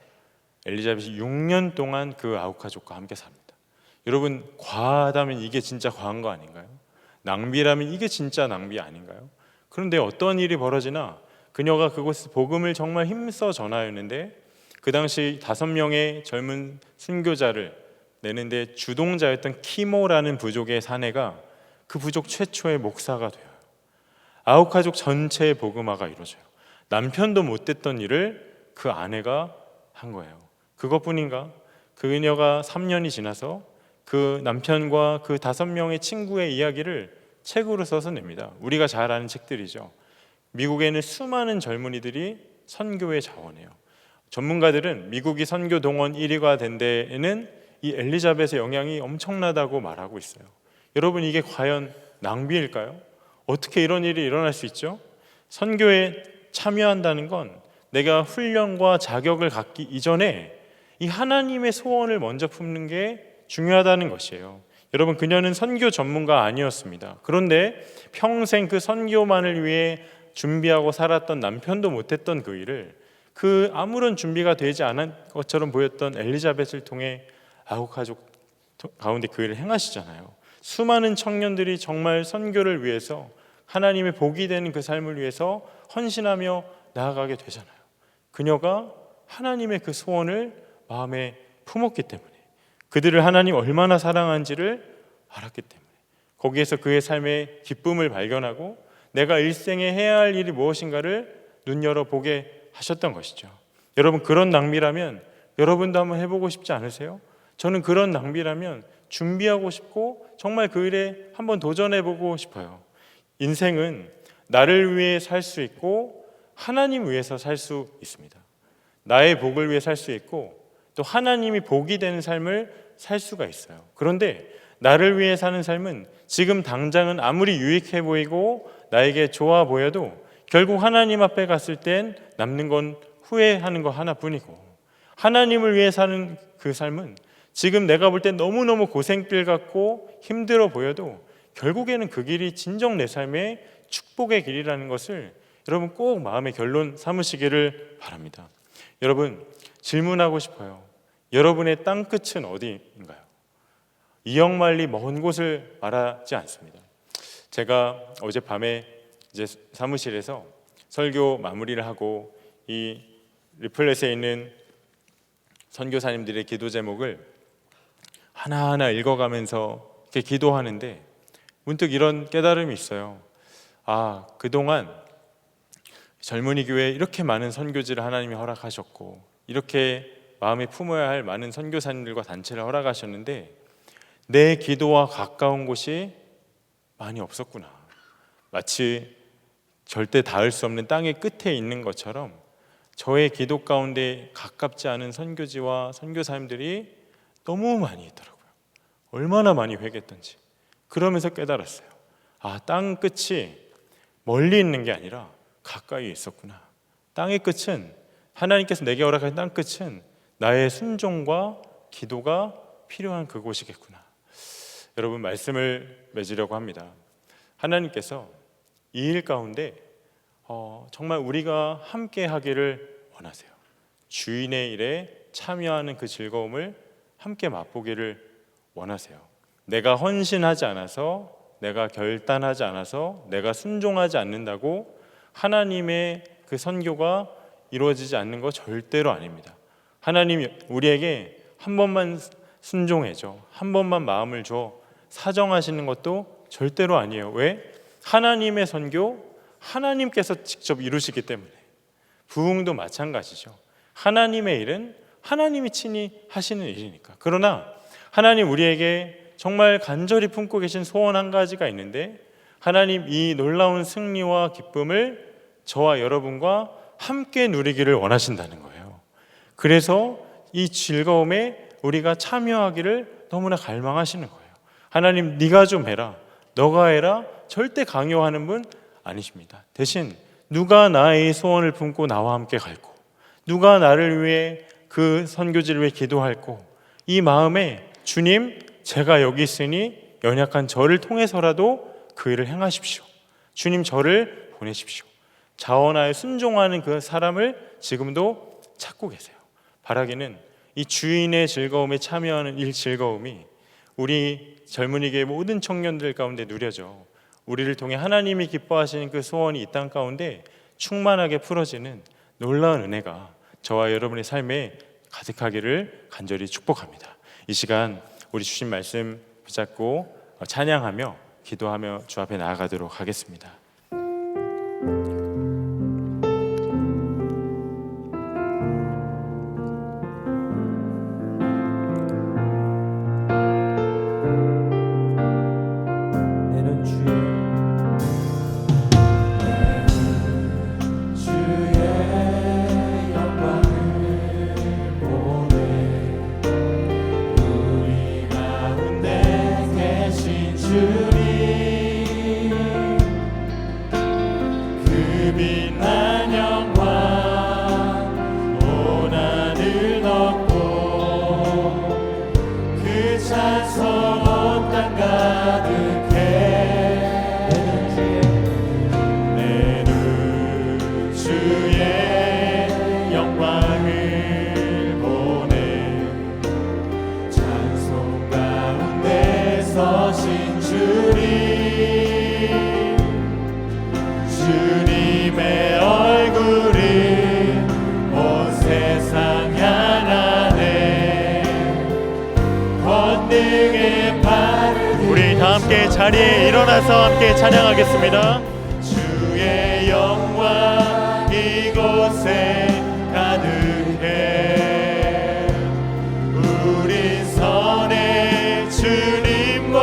엘리자벳이 6년 동안 그 아우카족과 함께 삽니다. 여러분, 과하다면 이게 진짜 과한 거 아닌가요? 낭비라면 이게 진짜 낭비 아닌가요? 그런데 어떤 일이 벌어지나 그녀가 그곳에서 복음을 정말 힘써 전하였는데, 그 당시 5명의 젊은 순교자를 내는데 주동자였던 키모라는 부족의 사내가 그 부족 최초의 목사가 돼요. 아우카족 전체의 복음화가 이루어져요. 남편도 못했던 일을 그 아내가 한 거예요. 그것뿐인가? 그녀가 3년이 지나서 그 남편과 그 5명의 친구의 이야기를 책으로 써서 냅니다. 우리가 잘 아는 책들이죠. 미국에는 수많은 젊은이들이 선교에 자원해요. 전문가들은 미국이 선교 동원 1위가 된 데에는 이 엘리자벳의 영향이 엄청나다고 말하고 있어요. 여러분, 이게 과연 낭비일까요? 어떻게 이런 일이 일어날 수 있죠? 선교에 참여한다는 건 내가 훈련과 자격을 갖기 이전에 이 하나님의 소원을 먼저 품는 게 중요하다는 것이에요. 여러분, 그녀는 선교 전문가 아니었습니다. 그런데 평생 그 선교만을 위해 준비하고 살았던 남편도 못했던 그 일을, 그 아무런 준비가 되지 않은 것처럼 보였던 엘리자벳을 통해 아우카족 가운데 그 일을 행하시잖아요. 수많은 청년들이 정말 선교를 위해서, 하나님의 복이 되는 그 삶을 위해서 헌신하며 나아가게 되잖아요. 그녀가 하나님의 그 소원을 마음에 품었기 때문에, 그들을 하나님 얼마나 사랑한지를 알았기 때문에, 거기에서 그의 삶의 기쁨을 발견하고 내가 일생에 해야 할 일이 무엇인가를 눈 열어 보게 하셨던 것이죠. 여러분, 그런 낭비라면 여러분도 한번 해보고 싶지 않으세요? 저는 그런 낭비라면 준비하고 싶고 정말 그 일에 한번 도전해보고 싶어요. 인생은 나를 위해 살 수 있고 하나님 위해서 살 수 있습니다. 나의 복을 위해 살 수 있고 또 하나님이 복이 되는 삶을 살 수가 있어요. 그런데 나를 위해 사는 삶은 지금 당장은 아무리 유익해 보이고 나에게 좋아 보여도 결국 하나님 앞에 갔을 땐 남는 건 후회하는 거 하나뿐이고, 하나님을 위해 사는 그 삶은 지금 내가 볼 땐 너무너무 고생길 같고 힘들어 보여도 결국에는 그 길이 진정 내 삶의 축복의 길이라는 것을 여러분 꼭 마음의 결론 삼으시기를 바랍니다. 여러분, 질문하고 싶어요. 여러분의 땅끝은 어디인가요? 이역만리 먼 곳을 말하지 않습니다. 제가 어젯밤에 이제 사무실에서 설교 마무리를 하고 이 리플렛에 있는 선교사님들의 기도 제목을 하나하나 읽어가면서 이렇게 기도하는데 문득 이런 깨달음이 있어요. 아, 그동안 젊은이 교회에 이렇게 많은 선교지를 하나님이 허락하셨고 이렇게 마음에 품어야 할 많은 선교사님들과 단체를 허락하셨는데 내 기도와 가까운 곳이 많이 없었구나. 마치 절대 닿을 수 없는 땅의 끝에 있는 것처럼 저의 기도 가운데 가깝지 않은 선교지와 선교사님들이 너무 많이 있더라고요. 얼마나 많이 회개했던지. 그러면서 깨달았어요. 아, 땅 끝이 멀리 있는 게 아니라 가까이 있었구나. 땅의 끝은, 하나님께서 내게 허락하신 땅 끝은 나의 순종과 기도가 필요한 그곳이겠구나. 여러분, 말씀을 맺으려고 합니다. 하나님께서 이 일 가운데 정말 우리가 함께 하기를 원하세요. 주인의 일에 참여하는 그 즐거움을 함께 맛보기를 원하세요. 내가 헌신하지 않아서, 내가 결단하지 않아서, 내가 순종하지 않는다고 하나님의 그 선교가 이루어지지 않는 거 절대로 아닙니다. 하나님 우리에게 한 번만 순종해줘, 한 번만 마음을 줘 사정하시는 것도 절대로 아니에요. 왜? 하나님의 선교, 하나님께서 직접 이루시기 때문에. 부흥도 마찬가지죠. 하나님의 일은 하나님이 친히 하시는 일이니까. 그러나 하나님 우리에게 정말 간절히 품고 계신 소원 한 가지가 있는데, 하나님 이 놀라운 승리와 기쁨을 저와 여러분과 함께 누리기를 원하신다는 거예요. 그래서 이 즐거움에 우리가 참여하기를 너무나 갈망하시는 거예요. 하나님, 네가 좀 해라, 너가 해라, 절대 강요하는 분 아니십니다. 대신 누가 나의 소원을 품고 나와 함께 갈고, 누가 나를 위해 그 선교지를 위해 기도할고, 이 마음에 주님, 제가 여기 있으니 연약한 저를 통해서라도 그 일을 행하십시오. 주님, 저를 보내십시오. 자원하여 순종하는 그 사람을 지금도 찾고 계세요. 바라기는 이 주인의 즐거움에 참여하는 일 즐거움이 우리 젊은이계의 모든 청년들 가운데 누려져 우리를 통해 하나님이 기뻐하시는 그 소원이 이 땅 가운데 충만하게 풀어지는 놀라운 은혜가 저와 여러분의 삶에 가득하기를 간절히 축복합니다. 이 시간 우리 주신 말씀 붙잡고 찬양하며 기도하며 주 앞에 나아가도록 하겠습니다. 우리 다 함께 자리에 일어나서 함께 찬양하겠습니다. 주의 영광 이곳에 가득해 우리 선의 주님과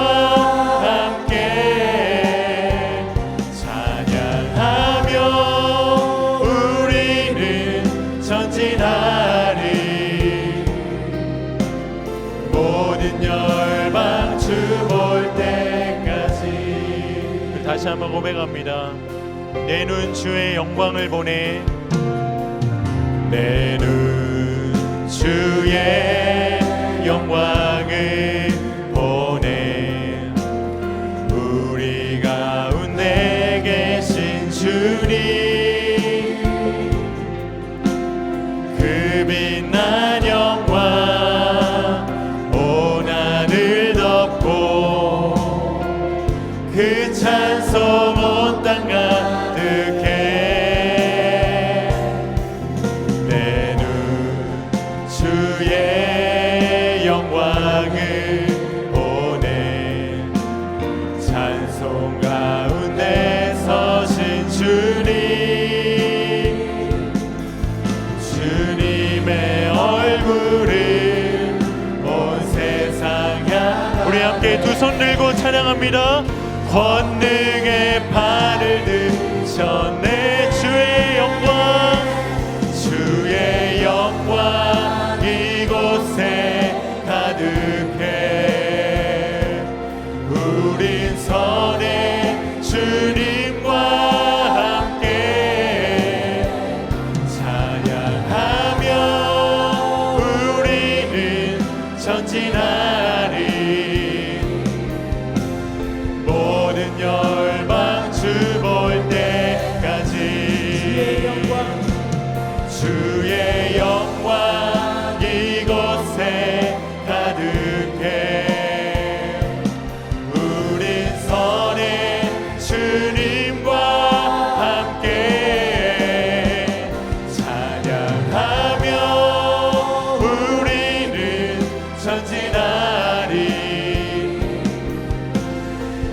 함께 찬양하며 우리는 전진하리 모든 열방 주 한번 고백합니다. 내 눈 주의 영광을 보내. 내 눈 주의 영광을 보내. 우리 가운데 계신 주님, 그 빛난 영광 온 하늘 덮고 그 찬송 온 땅 가득해. 내 눈 주의 영광을 보내. 찬송 가운데 서신 주님, 주님의 얼굴을 온 세상 향. 우리 함께 두 손 들고 찬양합니다. 권능의 팔을 드셨네. 주의 영광, 주의 영광 이곳에 가득해. 우린 선해 주님과 함께 찬양하며 우리는 전진하리. 모든 열방 주 볼 때까지 주의 영광 이곳에 가득해. 우린 선해 주님과 함께 찬양하며 우리는 전진하리.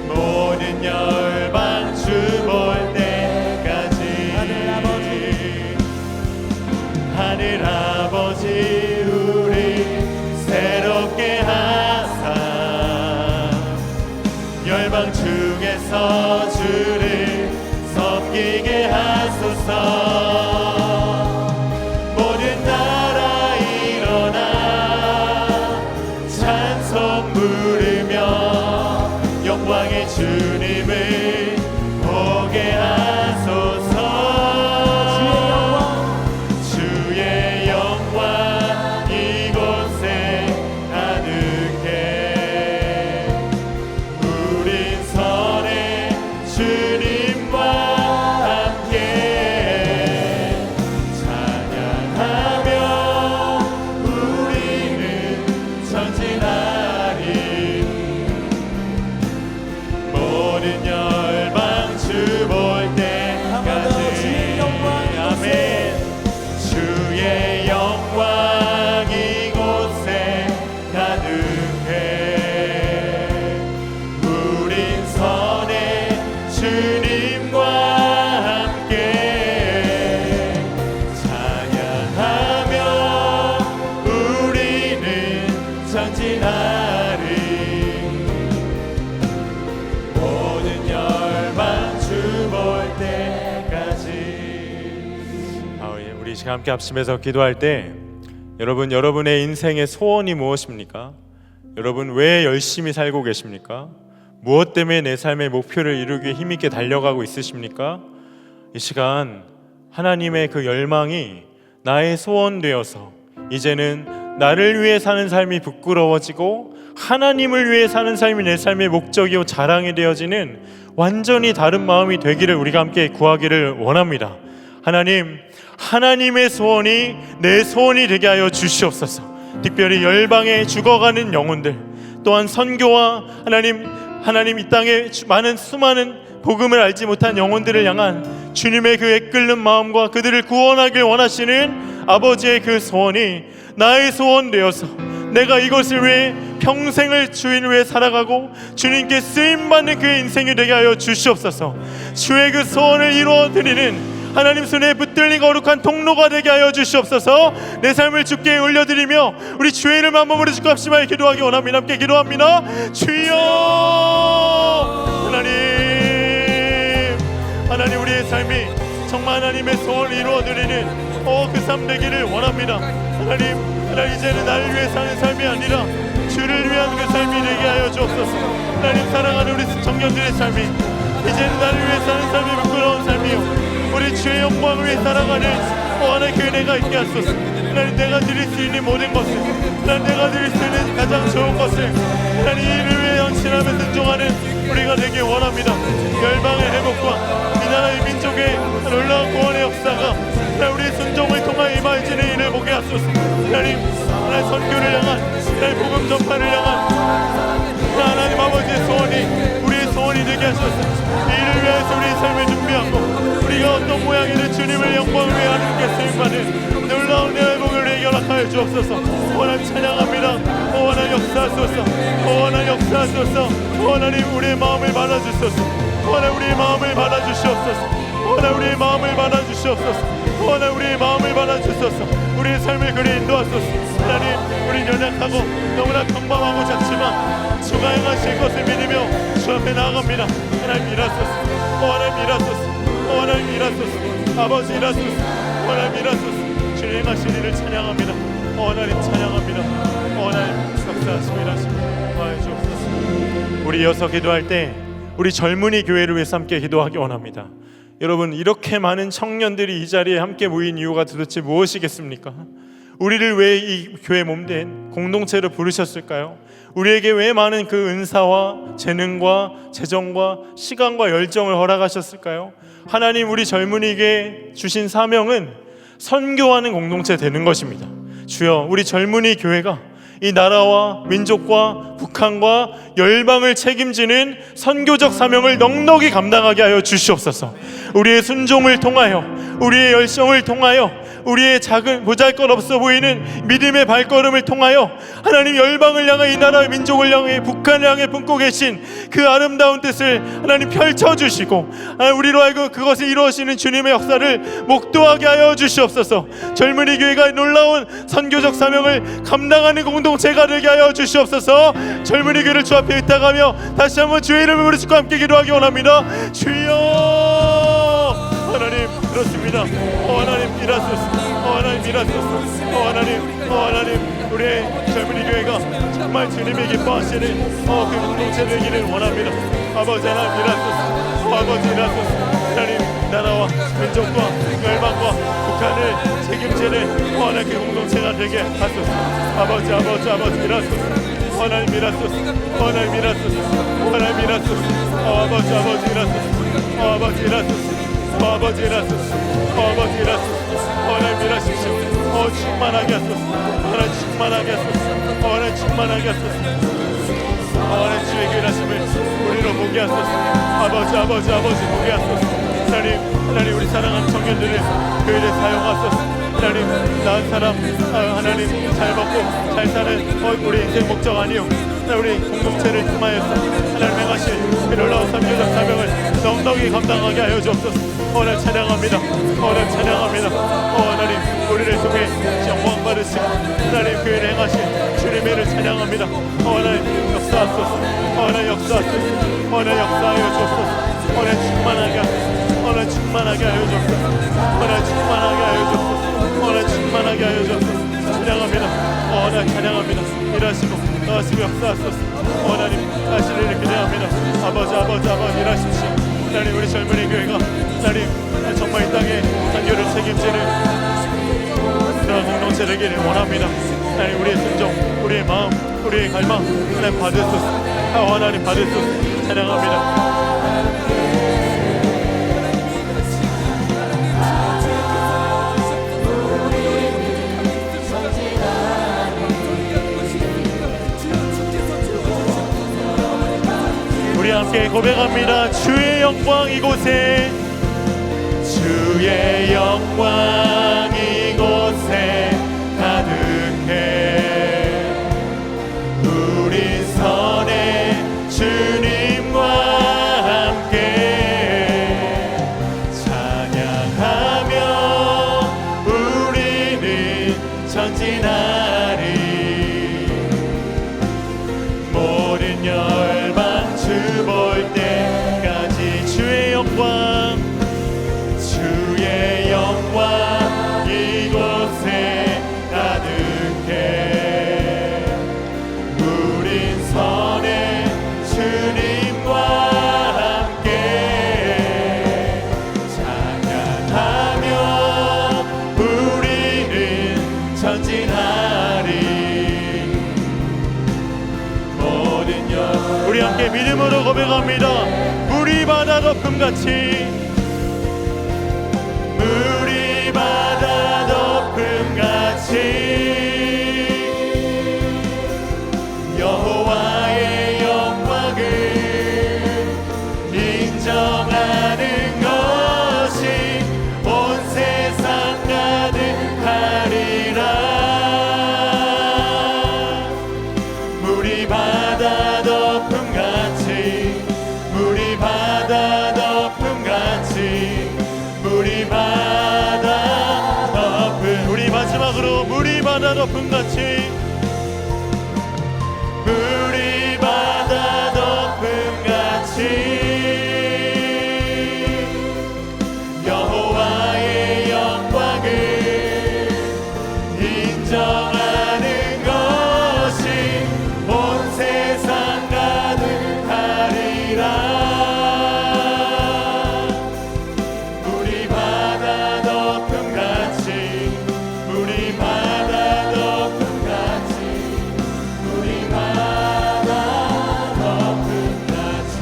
모든 열방 주 볼 때까지. 하늘 아버지 우리 새롭게 하사 열방 중에서 주를 섬기게 하소서. 모든 나라 일어나 찬송 부르며 영광의 주님을 보게 하소서. 주의 영광 이곳에 가득해. 우린 선해 주님과 함께 찬양하며 우리는 전진하리. 모든 열방 주 볼 때까지. 아멘. 주의 영광 이곳에 가득해. 우린 선해 주님과 함께 찬양하며 우리는 전진하리. 모든 열방 주 볼 때까지. 우리 지금 함께 합심해서 기도할 때 여러분의 인생의 소원이 무엇입니까? 여러분 왜 열심히 살고 계십니까? 무엇 때문에 내 삶의 목표를 이루기 위해 힘있게 달려가고 있으십니까? 이 시간 하나님의 그 열망이 나의 소원 되어서 이제는 나를 위해 사는 삶이 부끄러워지고 하나님을 위해 사는 삶이 내 삶의 목적이요 자랑이 되어지는 완전히 다른 마음이 되기를 우리가 함께 구하기를 원합니다. 하나님, 하나님의 소원이 내 소원이 되게 하여 주시옵소서. 특별히 열방에 죽어가는 영혼들, 또한 선교와 하나님 이 땅에 많은 수많은 복음을 알지 못한 영혼들을 향한 주님의 그 애끓는 마음과 그들을 구원하길 원하시는 아버지의 그 소원이 나의 소원 되어서 내가 이것을 위해 평생을 주인을 위해 살아가고 주님께 쓰임받는 그 인생이 되게 하여 주시옵소서. 주의 그 소원을 이루어드리는 하나님 손에 붙들린 거룩한 통로가 되게 하여 주시옵소서. 내 삶을 주께 올려드리며 우리 주의 이름 한 번으로 주고 합심하여 기도하기 원합니다. 함께 기도합니다. 주여, 하나님 우리의 삶이 정말 하나님의 소원을 이루어드리는 그 삶 되기를 원합니다. 하나님 이제는 나를 위해 사는 삶이 아니라 주를 위한 그 삶이 되게 하여 주옵소서. 하나님 사랑하는 우리 청년들의 삶이 이제는 나를 위해 사는 삶이 부끄러운 삶이요 우리 주의 영광을 위해 살아가는 하나님 그 은혜가 있게 하소서. 하나님 내가 드릴 수 있는 모든 것을 하나님 내가 드릴 수 있는 가장 좋은 것을 하나님 이를 위해 헌신하며 순종하는 우리가 되길 원합니다. 열방의 회복과 이 나라의 민족의 놀라운 구원의 역사가 우리의 순종을 통하여 임하여지는 일을 보게 하소서. 하나님 선교를 향한 하나님 복음 전파를 향한 하나님 아버지의 소원이 우리의 소원이 되게 하소서. 이를 위해서 우리의 삶을 준비하고 우리가 어떤 모양이든 주님의 영광을 위해 하나님께 쓰임받는 놀라운 내 회복을 위해 연락하여 주옵소서. 하나님 찬양합니다. 하나님 역사하소서. 하나님 역사하소서. 하나님 우리의 마음을 받아주소서. 하나님 우리의 마음을 받아주시옵소서. 하나님 우리의 마음을 받아주시옵소서. 하나님 우리의 마음을 받아주소서. 우리의 삶을 그리 인도하소서. 하나님 우린 연약하고 너무나 평범하고 작지만 주가 행하실 것을 믿으며 주 앞에 나아갑니다. 하나님 일하소서. 하나님 일하소서. 하나님 일하소서. 아버지 일하소서. 하나님 일하소서. 주님 행하신 일을 찬양합니다. 하나님 찬양합니다. 하나님 역사하시고 일하시고 도와주옵소서. 우리 이어서 기도할 때 우리 젊은이 교회를 위해서 함께 기도하기 원합니다. 여러분 이렇게 많은 청년들이 이 자리에 함께 모인 이유가 도대체 무엇이겠습니까? 우리를 왜 이 교회 몸된 공동체로 부르셨을까요? 우리에게 왜 많은 그 은사와 재능과 재정과 시간과 열정을 허락하셨을까요? 하나님 우리 젊은이에게 주신 사명은 선교하는 공동체 되는 것입니다. 주여 우리 젊은이 교회가 이 나라와 민족과 북한과 열방을 책임지는 선교적 사명을 넉넉히 감당하게 하여 주시옵소서. 우리의 순종을 통하여 우리의 열정을 통하여 우리의 작은 보잘것없어 보이는 믿음의 발걸음을 통하여 하나님 열방을 향해 이 나라의 민족을 향해 북한을 향해 품고 계신 그 아름다운 뜻을 하나님 펼쳐주시고 우리로 하여금 그것을 이루어지는 주님의 역사를 목도하게 하여 주시옵소서. 젊은이 교회가 놀라운 선교적 사명을 감당하는 공동체가 되게 하여 주시옵소서. 젊은이 교회를 주 앞에 의탁하며 다시 한번 주의 이름을 부르시고 함께 기도하기 원합니다. 주여 하나님 그렇습니다. 하나님 일하소서. 하나님 일하소서. 하나님 우리의 젊은이 교회가 정말 주님이 기뻐하시는 그 공동체 되기를 원합니다. 아버지 하나님 일하소서. 아버지 일하소서. 하나님 나라와 민족과 열방과 북한을 책임지는 하나님 그 공동체가 되게 하소서. 아버지 일하소서. 하나님 일하소서. 하나님 일하소서. 하나님 일하소서. 아버지 일하소서. 아버지 일하소서. 아버지 일하소서. 아버지 일하소서. 하나님 일하십시오. 충만하게 하소서. 하나님 충만하게 하소서. 하나님 충만하게 하소서. 하나님 주의 그 일하심을 우리로 보게 하소서. 아버지 보게 하소서. 하나님 우리 사랑하는 청년들을 교회를 사용하소서. 하나님 나은 사람 하나님 잘 먹고 잘 사는 우리 인생 목적 아니요 우리 공동체를 통하여서 하나님 행하신 그 놀라운 선교적 사명을 넉넉히 감당하게 하여 주옵소서. 하나님 찬양합니다. 하나님 찬양합니다. 하나님 우리를 통해 영광 받으시고 하나님 그 행하신 주님의 일을 찬양합니다. 하나님 역사하소서. 하나님 역사하소서. 하나님 역사하여 주옵소서. 하나님 충만하게 하소서. 하나님 충만하게 하여 주옵소서. 하나님 충만하게 하여 주옵소서. 하나님 충만하게 하여 주옵소서. 찬양합니다. 하나님 찬양합니다. 일하시고 역사하소서. 하나님 하실 일을 기대합니다. 아버지 일하십시오. 하나님 우리 젊은이 교회가 하나님 정말 이 땅에 선교를 책임지는 그런 공동체 되기를 원합니다. 하나님 우리의 순종, 우리의 마음, 우리의 갈망 하나님 받으소서. 하나님 받으소서. 찬양합니다. 우리 함께 고백합니다. 주의 영광 이곳에, 주의 영광 이곳에 가득해. 우리 선에 주님과 함께 찬양하며 우리는 전진하리. 모든 열방 주 볼 때까지 주의 영광, 주의 영광 고백합니다. 물이 바다 덮음같이, 물이 바다 덮음같이 여호와의 영광을 인정하는 것이 온 세상 가득하리라. 물이 바다 덮음같이, 물이 바다 덮음같이, 물이 바다 덮음. 우리 마지막으로 물이 바다 덮음같이, 물이 바다 덮음같이 여호와의 영광을 인정하는 것이 온 세상 가득하리라. 물이 바다 덮음같이, 물이 바다 덮음같이, 물이 바다 덮음같이.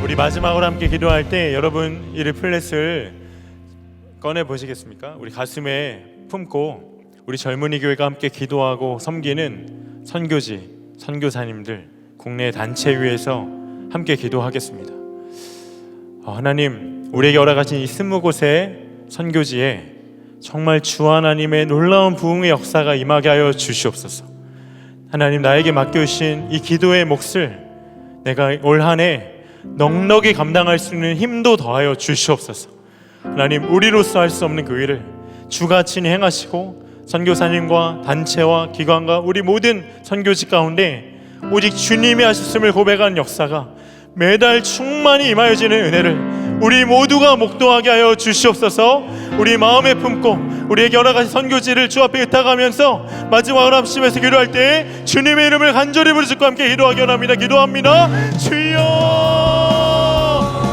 우리 마지막으로 함께 기도할 때 여러분 이 리플렛을 꺼내 보시겠습니까? 우리 가슴에 품고 우리 젊은이 교회가 함께 기도하고 섬기는 선교지, 선교사님들, 국내 단체 위에서 함께 기도하겠습니다. 하나님, 우리에게 허락하신 이 20곳의 선교지에 정말 주 하나님의 놀라운 부흥의 역사가 임하게 하여 주시옵소서. 하나님, 나에게 맡겨주신 이 기도의 몫을 내가 올 한 해 넉넉히 감당할 수 있는 힘도 더하여 주시옵소서. 하나님, 우리로서 할 수 없는 그 일을 주가 친히 행하시고 선교사님과 단체와 기관과 우리 모든 선교지 가운데 오직 주님이 하셨음을 고백하는 역사가 매달 충만히 임하여지는 은혜를 우리 모두가 목도하게 하여 주시옵소서. 우리 마음에 품고 우리에게 허락하신 선교지를 주 앞에 의탁하면서 마지막으로 합심해서 기도할 때 주님의 이름을 간절히 부르짖고 함께 기도하기 원합니다. 기도합니다. 주여,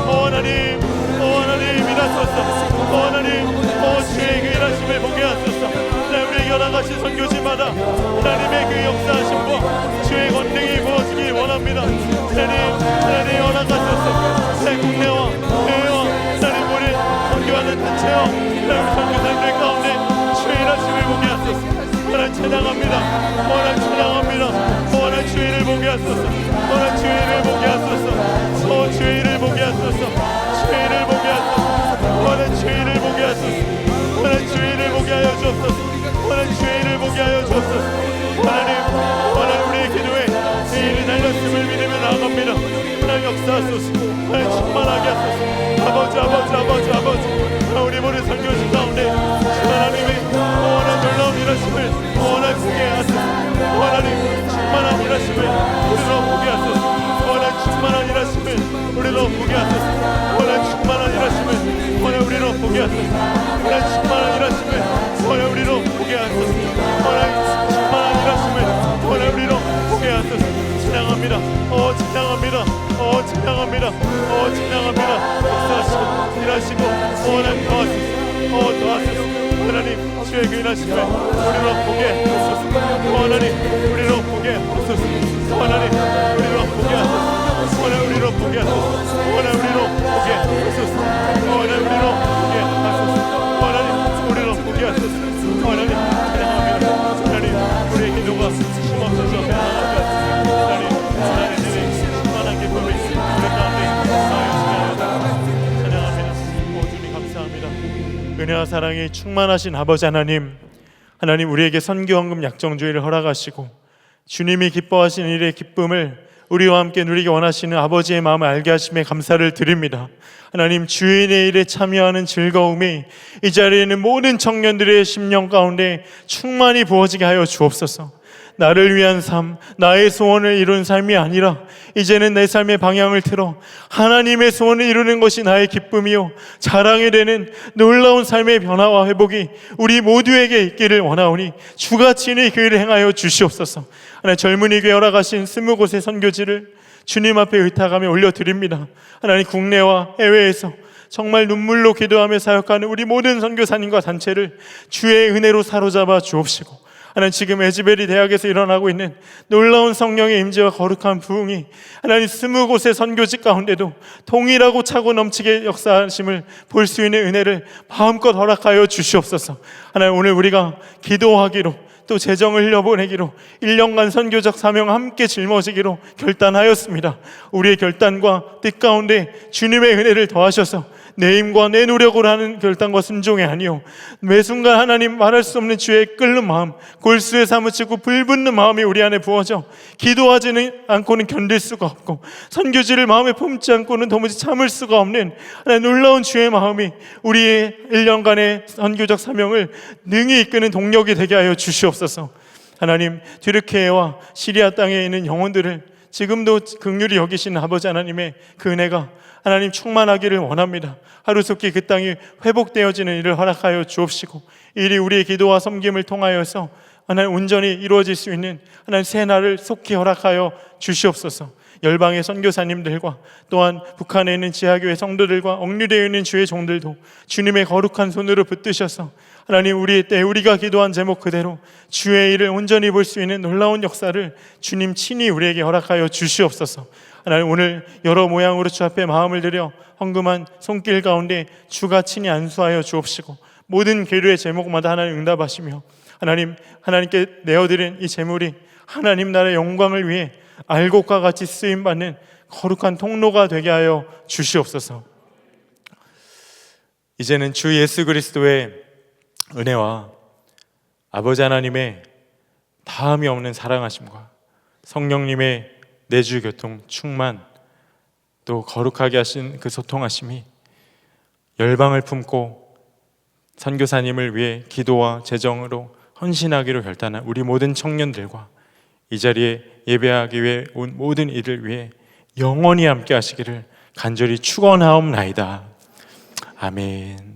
하나님, 하나님 일하소서. 하나님, 주의 그 일하심을 보게 하소서. 우리에게 허락하신 선교지마다 하나님의 그 역사하심과 주의 권능이 부어지길 원합니다. 하나님 허락하소서. 국내와 해외와 하나님 우리 선교하는 단체와 하나님 선교사님들 가운데 주의 일하심을 보게 하소서. 하나님 찬양합니다. 하나님 찬양합니다. 하나님 주의 일을 보게 하소서. 하나님 주의 일을 보게 하소서. 주의 일을 보게 하소서. 주의 일을 보게 하소서. 하나님 주의 일을 보게 하소서. 하나님 주의 일을 보게 하여 주옵소서. 하나님 주의 일을 보게 하여 주옵소서. 하나님 우리의 기도에 이 일이 달렸음을 믿으며 나아갑니다. 하나님 역사하소서. 하나님 충만하게 하소서. 아버지 우리 모든 선교지 가운데 하나님의 놀라운 일하심을 보게 하소서. 하나님 충만한 일하심을 우리로 보게 하소서. 하나님 충만한 일하심을 우리로 보게 하소서. 하나님 충만한 일하심을 우리로 보게 하소서. 하나님 충만한 일하심을 우리로 보게 하소서. 하나님 충만한 일하심을 우리로 보게 하소서. 찬양합니다. 찬양합니다. 찬양합니다. 찬양합니다. 역사하시고 일하시고 하나님 도와주소서. 하나님 주의 그 일하심을 우리로 보게 하소서. 하나님 우리로 보게 하소서. 하나님 우리로 보게 하소서. 하나님 우리로 보게 하소서. 하나님 우리로 보게 하소서. 하나님 우리로 보게 하소서. 하나님 우리로 보게 하소서. 하나님 찬양합니다. 하나님 우리의 기도가 힘없어져 나아가게 하소서. 하나님의 충만한 기쁨이 우리 가운데 찬양합니다. 주님 감사합니다. 은혜와 사랑이 충만하신 아버지 하나님, 하나님 우리에게 선교헌금 약정주의를 허락하시고 주님이 기뻐하시는 일의 기쁨을 우리와 함께 누리기 원하시는 아버지의 마음을 알게 하심에 감사를 드립니다. 하나님 주인의 일에 참여하는 즐거움이 이 자리에 있는 모든 청년들의 심령 가운데 충만히 부어지게 하여 주옵소서. 나를 위한 삶, 나의 소원을 이룬 삶이 아니라 이제는 내 삶의 방향을 틀어 하나님의 소원을 이루는 것이 나의 기쁨이요 자랑이 되는 놀라운 삶의 변화와 회복이 우리 모두에게 있기를 원하오니 주가 친히 그 일을 행하여 주시옵소서. 하나님 젊은이 교회 허락하신 20곳의 선교지를 주님 앞에 의탁하며 올려드립니다. 하나님 국내와 해외에서 정말 눈물로 기도하며 사역하는 우리 모든 선교사님과 단체를 주의 은혜로 사로잡아 주옵시고 하나님 지금 에즈베리 대학에서 일어나고 있는 놀라운 성령의 임재와 거룩한 부흥이 하나님 20곳의 선교지 가운데도 동일하고 차고 넘치게 역사하심을 볼 수 있는 은혜를 마음껏 허락하여 주시옵소서. 하나님 오늘 우리가 기도하기로 또 재정을 흘려보내기로 1년간 선교적 사명 함께 짊어지기로 결단하였습니다. 우리의 결단과 뜻 가운데 주님의 은혜를 더하셔서 내 힘과 내 노력으로 하는 결단과 순종이 아니요 매 순간 하나님 말할 수 없는 주의 끓는 마음, 골수에 사무치고 불붙는 마음이 우리 안에 부어져 기도하지는 않고는 견딜 수가 없고 선교지를 마음에 품지 않고는 도무지 참을 수가 없는 하나님 놀라운 주의 마음이 우리의 1년간의 선교적 사명을 능히 이끄는 동력이 되게 하여 주시옵소서. 하나님 튀르키예와 시리아 땅에 있는 영혼들을 지금도 긍휼히 여기시는 아버지 하나님의 그 은혜가 하나님 충만하기를 원합니다. 하루속히 그 땅이 회복되어지는 일을 허락하여 주옵시고 일이 우리의 기도와 섬김을 통하여서 하나님 온전히 이루어질 수 있는 하나님 새 날을 속히 허락하여 주시옵소서. 열방의 선교사님들과 또한 북한에 있는 지하교회 성도들과 억류되어 있는 주의 종들도 주님의 거룩한 손으로 붙드셔서 하나님 우리의 때 우리가 기도한 제목 그대로 주의 일을 온전히 볼 수 있는 놀라운 역사를 주님 친히 우리에게 허락하여 주시옵소서. 하나님 오늘 여러 모양으로 주 앞에 마음을 들여 헌금한 손길 가운데 주가 친히 안수하여 주옵시고 모든 계류의 제목마다 하나님 응답하시며 하나님께 내어드린 이 제물이 하나님 나라의 영광을 위해 알곡과 같이 쓰임받는 거룩한 통로가 되게 하여 주시옵소서. 이제는 주 예수 그리스도의 은혜와 아버지 하나님의 다함이 없는 사랑하심과 성령님의 내주 교통 충만 또 거룩하게 하신 그 소통하심이 열방을 품고 선교사님을 위해 기도와 재정으로 헌신하기로 결단한 우리 모든 청년들과 이 자리에 예배하기 위해 온 모든 이들 위해 영원히 함께 하시기를 간절히 축원하옵나이다. 아멘.